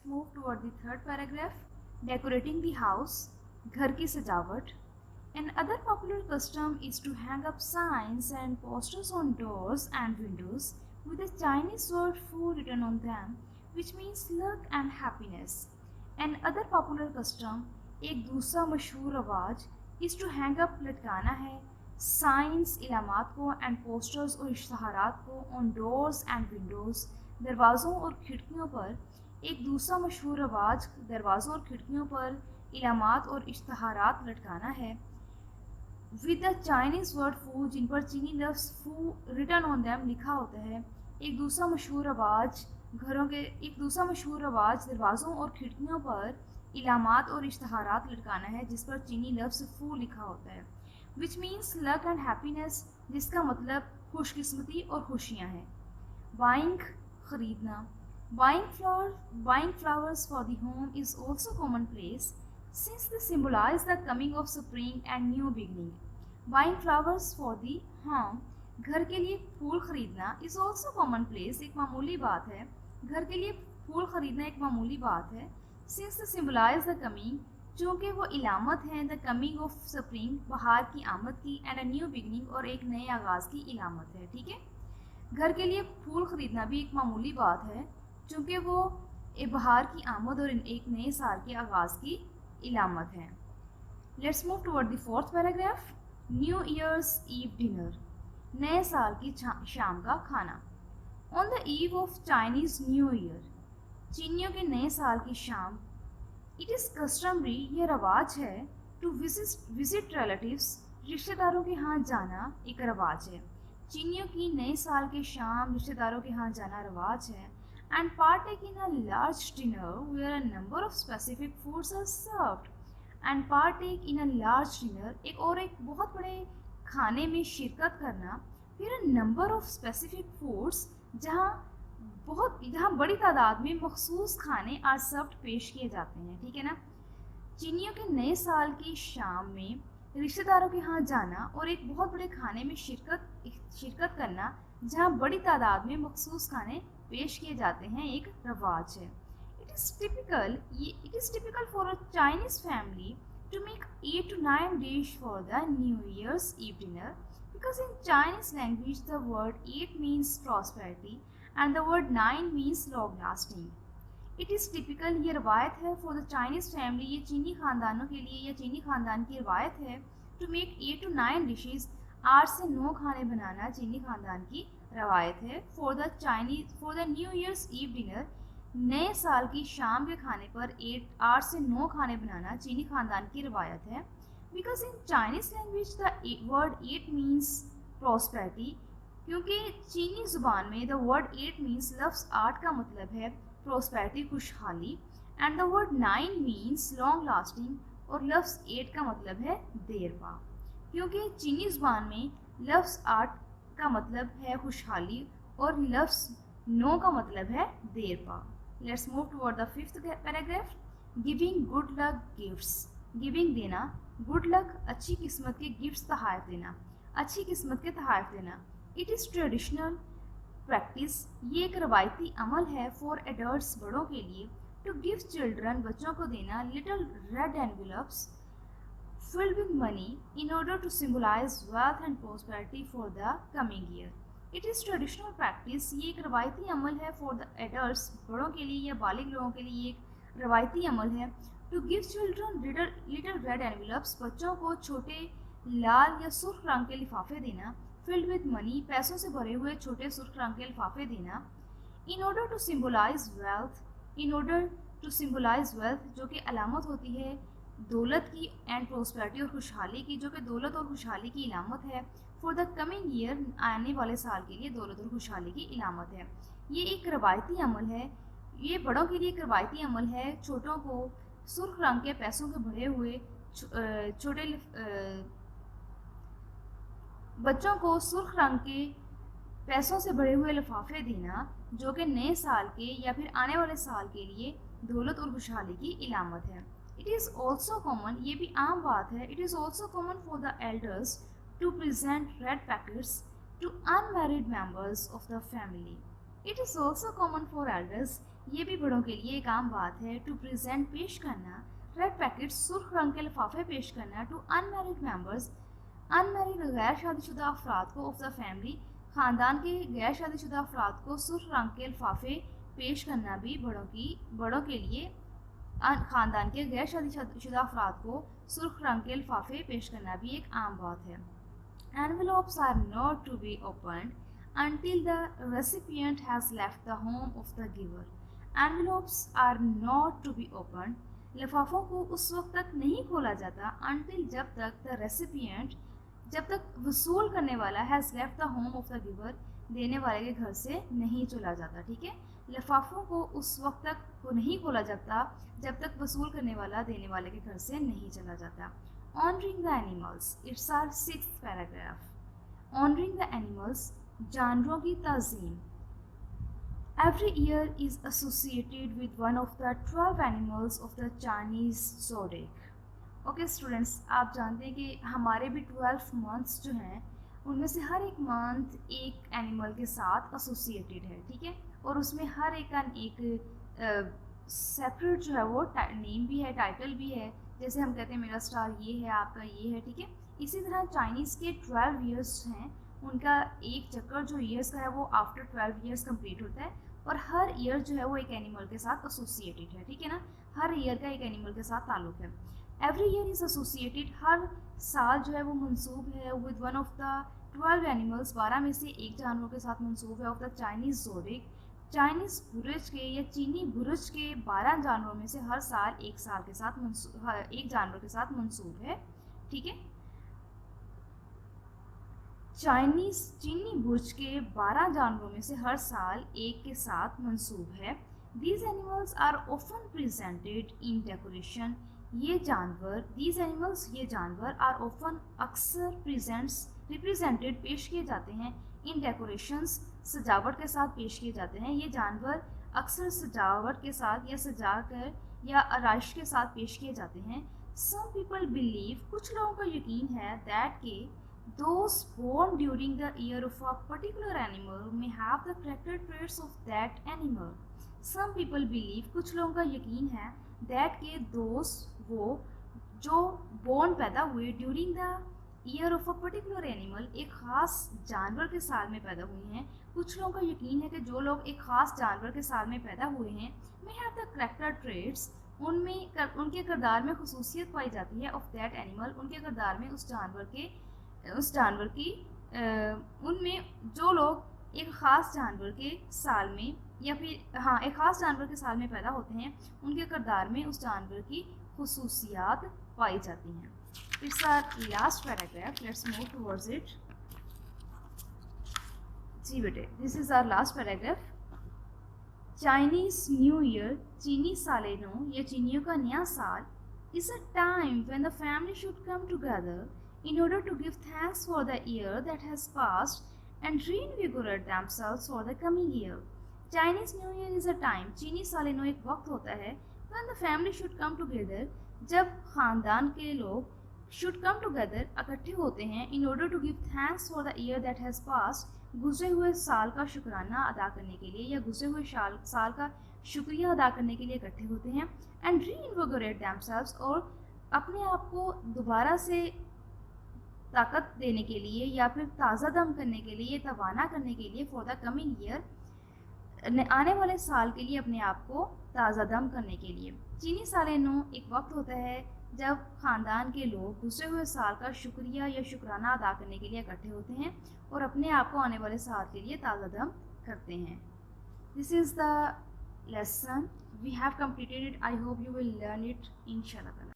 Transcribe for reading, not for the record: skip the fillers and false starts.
move toward the third paragraph. Decorating the house, घर की सजावट. Another popular custom is to hang up signs and posters on doors and windows with the Chinese word "fu" written on them, which means luck and happiness. Another popular custom, एक दूसरा मशहूर रवाज, is to hang up लटकाना है science इलामात को and posters और इश्तहारात को on doors and Windows, दरवाज़ों और खिड़कियों पर. एक दूसरा मशहूर रवाज दरवाज़ों और खिड़कियों पर इलामात और इश्तहारात लटकाना है विद द चाइनीज़ वर्ड फू, जिन पर चीनी लफ्ज़ फू रिटन ऑन दैम लिखा होता है. एक दूसरा मशहूर रवाज दरवाज़ों और खिड़कियों पर इलामात और इश्तहारात लटकाना है जिस पर चीनी लफ्ज़ फू लिखा होता है, which means luck and happiness, जिसका मतलब खुशकिस्मती और खुशियाँ हैं. बाइंग, ख़रीदना. Buying flowers for the home is also commonplace since they symbolize the coming of spring and new beginning. Buying flowers for the home, घर के लिए फूल खरीदना, is also commonplace, एक मामूली बात है. घर के लिए फूल खरीदना एक मामूली बात है. Since they symbolize the coming, चूँकि वो इलामत हैं द कमिंग ऑफ स्प्रिंग, बाहर की आमद की, एंड अ न्यू बिगनिंग, और एक नए आगाज़ की इलामत है. ठीक है, घर के लिए फूल ख़रीदना भी एक मामूली बात है चूँकि वो बाहर की आमद और एक नए साल के आगाज़ की इलामत है. Let's move toward the fourth paragraph. New year's eve dinner, नए साल की शाम का खाना. On the eve of Chinese new year, चीनियों के नए साल की शाम, इट इज़ कस्टमरी, ये रवाज है, टू विजिट रिलेटिव्स, रिश्तेदारों के यहाँ जाना एक रवाज है. चीनियों की नए साल के शाम रिश्तेदारों के यहाँ जाना रवाज है. And partake in a large dinner where a number of specific foods are served. And partake in a large dinner, एक बहुत बड़े खाने में शिरकत करना, फिर a number of specific foods, जहाँ बड़ी तादाद में मखसूस खाने आर सर्व्ड पेश किए जाते हैं. ठीक है ना. चीनियों के नए साल की शाम में रिश्तेदारों के यहाँ जाना और एक बहुत बड़े खाने में शिरकत करना जहाँ बड़ी तादाद में मखसूस खाने पेश किए जाते हैं एक रवाज है. It is typical for a Chinese family to make 8 to 9 dish for the New Year's Eve dinner, because in Chinese language the word 8 means prosperity and the word 9 means long lasting. It is typical, ये रवायत है, for the Chinese family, ये चीनी ख़ानदानों के लिए या चीनी ख़ानदान की रवायत है, to make 8 to 9 dishes, 8 से 9 खाने बनाना चीनी ख़ानदान की रवायत है. for the New Year's Eve dinner, नए साल की शाम के खाने पर 8 से 9 खाने बनाना चीनी ख़ानदान की रवायत है. Because in Chinese language the word 8 means prosperity, क्योंकि चीनी ज़ुबान में द वर्ड 8 मीन्स लफ्ज़ 8 का मतलब है प्रॉस्पेरिटी, खुशहाली, and the word 9 means long lasting, और लफ्ज़ 8 का मतलब है देर पा, क्योंकि चीनी ज़ुबान में लफ्ज़ 8 का मतलब है खुशहाली और लफ्ज़ 9 का मतलब है देर पा. Let's move toward the fifth paragraph. Giving good luck gifts. Giving देना, good luck अच्छी किस्मत के गिफ्ट्स तोहफ़े देना, अच्छी किस्मत के तोहफ़े देना. It is traditional practice, ये एक रवायती अमल है for adults, बड़ों के लिए, to give children, बच्चों को देना, little red envelopes filled with money in order to symbolize wealth and prosperity for the coming year. It is traditional practice, ये एक रवायती अमल है फॉर द एडल्ट्स, बड़ों के लिए या बालिग लोगों के लिए एक रवायती अमल है. To give children little red envelopes, बच्चों को छोटे लाल या सुर्ख रंग के लिफाफे देना, फिल्ड विद मनी, पैसों से भरे हुए छोटे सुर्ख रंग के लिफाफे देना. In order to symbolize wealth, जो कि अलामत होती है दौलत की, एंड प्रोस्पेरिटी और खुशहाली की, जो कि दौलत और खुशहाली की इलामत है. फॉर द कमिंग ईयर, आने वाले साल के लिए दौलत और खुशहाली की इलामत है. ये एक रवायती अमल है, ये बड़ों के लिए एक रवायती अमल है. छोटों को सुर्ख रंग के पैसों के भरे हुए बच्चों को सुर्ख रंग के पैसों से भरे हुए लिफाफे देना, जो कि नए साल के या फिर आने वाले साल के लिए दौलत और खुशहाली की इलामत है. इट इज़ ऑल्सो कॉमन, ये भी आम बात है, it is also common for the elders to present red packets to unmarried members of the family. It is also common for elders, ये भी बड़ों के लिए एक आम बात है, टू प्रेजेंट पेश करना, रेड पैकेट सुर्ख रंग के लिफाफे पेश करना, टू अनमैरिड मेंबर्स, अनमैरिड गैर शादीशुदा अफराद को ऑफ द फैमिली, ख़ानदान के गैर शादीशुदा अफराद को सुर्ख रंग के लिफाफे पेश करना भी बड़ों के लिए ख़ानदान के गैर शादीशुदा अफराद को सुर्ख रंग के लिफाफे पेश करना भी एक आम बात है। Envelopes are not to be opened until the recipient has left the home of the giver. Envelopes are not to be opened. लिफाफों को उस वक्त तक नहीं खोला जाता until जब तक the recipient, जब तक वसूल करने वाला has left the home of the giver, देने वाले के घर से नहीं चला जाता। ठीक है, लिफाफों को उस वक्त तक को नहीं खोला जाता जब तक वसूल करने वाला देने वाले के घर से नहीं चला जाता। Honoring the animals, it's our 6th paragraph. Honoring the animals, जानवरों की Tazeem. Every year is associated with one of the 12 animals of the Chinese zodiac. Okay students, आप जानते हैं कि हमारे भी 12 months जो हैं उनमें से हर एक मंथ एक एनिमल के साथ एसोसिएटेड है। ठीक है, और उसमें हर एक का एक सेपरेट जो है वो नेम भी है, टाइटल भी है। जैसे हम कहते हैं मेरा स्टार ये है, आपका ये है। ठीक है, इसी तरह चाइनीज़ के 12 ईयर्स हैं, उनका एक चक्कर जो ईयर्स का है वो आफ्टर 12 ईयर्स कंप्लीट होता है, और हर ईयर जो है वो एक एनिमल के साथ एसोसिएटेड है। ठीक है ना, हर ईयर का एक एनिमल के साथ ताल्लुक़ है। एवरी ईयर इज़ एसोसिएटेड, हर साल जो है वो मंसूब है with one of the 12 animals, 12 में से एक जानवर के साथ मंसूब है of the Chinese zodiac, Chinese बुरज के या चीनी बुरज के 12 जानवरों में से हर साल एक साल के साथ एक जानवर के साथ मंसूब है। ठीक है, चीनी बुरज के 12 जानवरों में से हर साल एक के साथ मंसूब है। These animals are often presented in decoration, ये जानवर आर ऑफन अक्सर रिप्रेजेंटेड पेश किए जाते हैं इन डेकोरेशंस, सजावट के साथ पेश किए जाते हैं। ये जानवर अक्सर सजावट के साथ या सजाकर या आराइश के साथ पेश किए जाते हैं। सम पीपल बिलीव, कुछ लोगों का यकीन है, दैट के those born during the year of a particular animal में have the character traits of that animal. Some people believe, कुछ लोगों का यकीन है, दैट के दोज वो जो बोर्न पैदा हुए during the year of a particular animal, एक ख़ास जानवर के साल में पैदा हुए हैं। कुछ लोगों का यकीन है कि जो लोग एक ख़ास जानवर के साल में पैदा हुए हैं, may have the character traits, उनके किरदार में खसूसियत पाई जाती है ऑफ दैट एनिमल, उनके किरदार में उस जानवर की उनमें जो लोग एक ख़ास जानवर के साल में या फिर एक ख़ास जानवर के साल में पैदा होते हैं, उनके किरदार में उस जानवर की खसूसियात पाई जाती हैं। It's our last paragraph. Let's move towards it. जी बेटे, this is our last paragraph. Chinese New Year, चीनी साल नौ या चीनियों का नया साल, is a time when the family should come together in order to give thanks for the year that has passed and reinvigorate themselves for the coming year. Chinese New Year is a time, चीनी साल नौ एक वक्त होता है, when the family should come together, जब ख़ानदान के लोग should come together इकट्ठे होते हैं in order to give thanks for the year that has passed, गुजरे हुए साल का शुक्राना अदा करने के लिए या गुजरे हुए साल का शुक्रिया अदा करने के लिए इकट्ठे होते हैं। and reinvigorate themselves, और अपने आप को दोबारा से ताकत देने के लिए या फिर ताज़ा दम करने के लिए, तवाना करने के लिए for the coming year, आने वाले साल के लिए अपने आप को ताज़ा दम करने के लिए। चीनी साल नौ एक वक्त होता है जब ख़ानदान के लोग गुजरे हुए साल का शुक्रिया या शुक्राना अदा करने के लिए इकट्ठे होते हैं और अपने आप को आने वाले साल के लिए ताज़ा दम करते हैं। This is the lesson we have completed it. I hope you will learn it इंशाल्लाह।